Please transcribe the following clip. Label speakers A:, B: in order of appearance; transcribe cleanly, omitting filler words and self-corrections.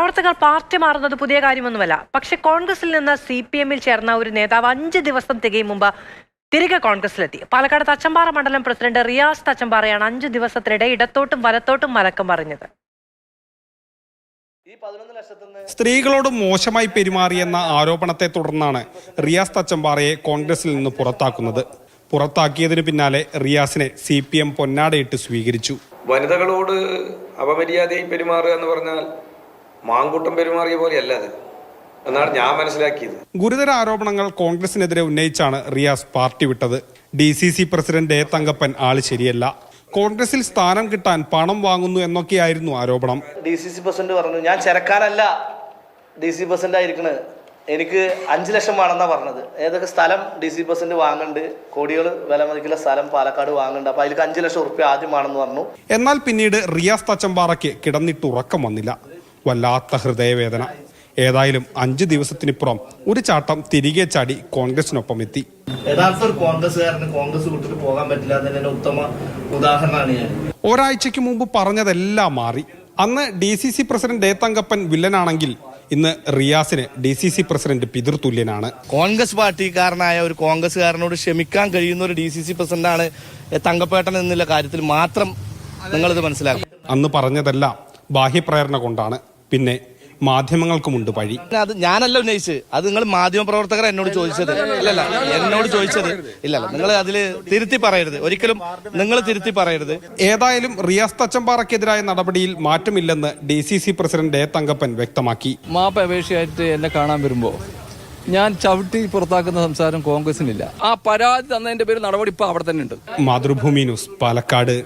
A: പ്രവർത്തകർ പാർട്ടി മാറുന്നത് പുതിയ കാര്യമൊന്നുമല്ല. പക്ഷെ കോൺഗ്രസിൽ നിന്ന് CPM-ൽ ചേർന്ന ഒരു നേതാവ് 5 ദിവസം തികയും മുമ്പ് തിരികെ കോൺഗ്രസിലെത്തി. പാലക്കാട് തച്ചമ്പാറ മണ്ഡലം പ്രസിഡന്റ് റിയാസ് തച്ചമ്പാറയാണ് 5 ദിവസത്തിനിടെ ഇടത്തോട്ടും വലത്തോട്ടും മലക്കം പറഞ്ഞത്.
B: സ്ത്രീകളോട് മോശമായി പെരുമാറിയെന്ന ആരോപണത്തെ തുടർന്നാണ് റിയാസ് തച്ചമ്പാറയെ കോൺഗ്രസിൽ നിന്ന് പുറത്താക്കുന്നത്. പുറത്താക്കിയതിനു പിന്നാലെ റിയാസിനെ CPM പൊന്നാടയിട്ട് സ്വീകരിച്ചു.
C: വനിതകളോട് അപമര്യാദയായി പെരുമാറുക എന്ന് പറഞ്ഞാൽ മാങ്കൂട്ടം പെരുമാറിയ പോലെയല്ല അത് എന്നാണ് ഞാൻ മനസ്സിലാക്കിയത്.
B: ഗുരുതര ആരോപണങ്ങൾ കോൺഗ്രസിനെതിരെ ഉന്നയിച്ചാണ് റിയാസ് പാർട്ടി വിട്ടത്. DCC പ്രസിഡന്റ് എ തങ്കപ്പൻ ആള് ശരിയല്ല, കോൺഗ്രസിൽ സ്ഥാനം കിട്ടാൻ പണം വാങ്ങുന്നു എന്നൊക്കെയായിരുന്നു ആരോപണം.
D: DCC പ്രസിഡന്റ് പറഞ്ഞു, ഞാൻ ചെറുക്കാനല്ല DC പ്രസിഡന്റ് ആയിരിക്കണത്, എനിക്ക് 5 ലക്ഷം വേണമെന്നാ പറഞ്ഞത്. ഏതൊക്കെ സ്ഥലം DC പ്രസിഡന്റ് വാങ്ങുന്നുണ്ട്, കോടികൾ വില മതിക്കുള്ള സ്ഥലം പാലക്കാട് വാങ്ങുന്നുണ്ട്, അപ്പൊ അതിലേക്ക് 5 ലക്ഷം റുപ്യ ആദ്യം വേണമെന്ന് പറഞ്ഞു.
B: എന്നാൽ പിന്നീട് റിയാസ് തച്ചമ്പാറയ്ക്ക് കിടന്നിട്ട് ഉറക്കം വന്നില്ല. വല്ലാത്ത ഹൃദയവേദന. ഏതായാലും 5 ദിവസത്തിനിപ്പുറം ഒരു ചാട്ടം തിരികെ ചാടി കോൺഗ്രസിനൊപ്പം എത്തി.
D: യഥാർത്ഥ ഒരു കോൺഗ്രസ്സുകാരന് കോൺഗ്രസ് വിട്ടിട്ട് പോകാൻ പറ്റില്ല എന്നതിന്റെ ഉത്തമ ഉദാഹരണമാണ് ഞാൻ.
B: ഒരാഴ്ചയ്ക്ക് മുമ്പ് പറഞ്ഞതെല്ലാം മാറി. അന്ന് DCC പ്രസിഡന്റ് എ തങ്കപ്പൻ വില്ലനാണെങ്കിൽ ഇന്ന് റിയാസിന് DCC പ്രസിഡന്റ് പിതൃതുല്യനാണ്.
D: കോൺഗ്രസ് പാർട്ടിക്കാരനായ ഒരു കോൺഗ്രസ്സുകാരനോട് ക്ഷമിക്കാൻ കഴിയുന്ന ഒരു DCC പ്രസിഡന്റാണ് തങ്കപ്പേട്ടൻ എന്നുള്ള കാര്യത്തിൽ മാത്രം നിങ്ങളിത് മനസ്സിലാക്കും.
B: അന്ന് പറഞ്ഞതെല്ലാം ബാഹ്യപ്രേരണ കൊണ്ടാണ്. പിന്നെ മാധ്യമങ്ങൾക്കുമുണ്ട് പഴി.
D: അത് ഞാനല്ല ഉന്നയിച്ചത്, അത് നിങ്ങൾ മാധ്യമ പ്രവർത്തകർ എന്നോട് ചോദിച്ചത്. ഇല്ലല്ല, എന്നോട് ചോദിച്ചത്. ഇല്ലല്ല, നിങ്ങൾ അതിൽ തിരുത്തി പറയരുത്, ഒരിക്കലും നിങ്ങൾ തിരുത്തി പറയരുത്.
B: ഏതായാലും റിയാസ് തച്ചമ്പാറയ്ക്കെതിരായ നടപടിയിൽ മാറ്റമില്ലെന്ന് DCC പ്രസിഡന്റ് എ തങ്കപ്പൻ വ്യക്തമാക്കി.
E: മാപ്പ് അപേക്ഷയായിട്ട് എന്നെ കാണാൻ വരുമ്പോൾ ഞാൻ ചവിട്ടി പുറത്താക്കുന്ന സംസാരം കോൺഗ്രസിനില്ല. ആ പരാതി തന്നതിന്റെ പേര് നടപടി ഇപ്പൊ അവിടെ തന്നെ ഉണ്ട്.
B: മാതൃഭൂമി ന്യൂസ്, പാലക്കാട്.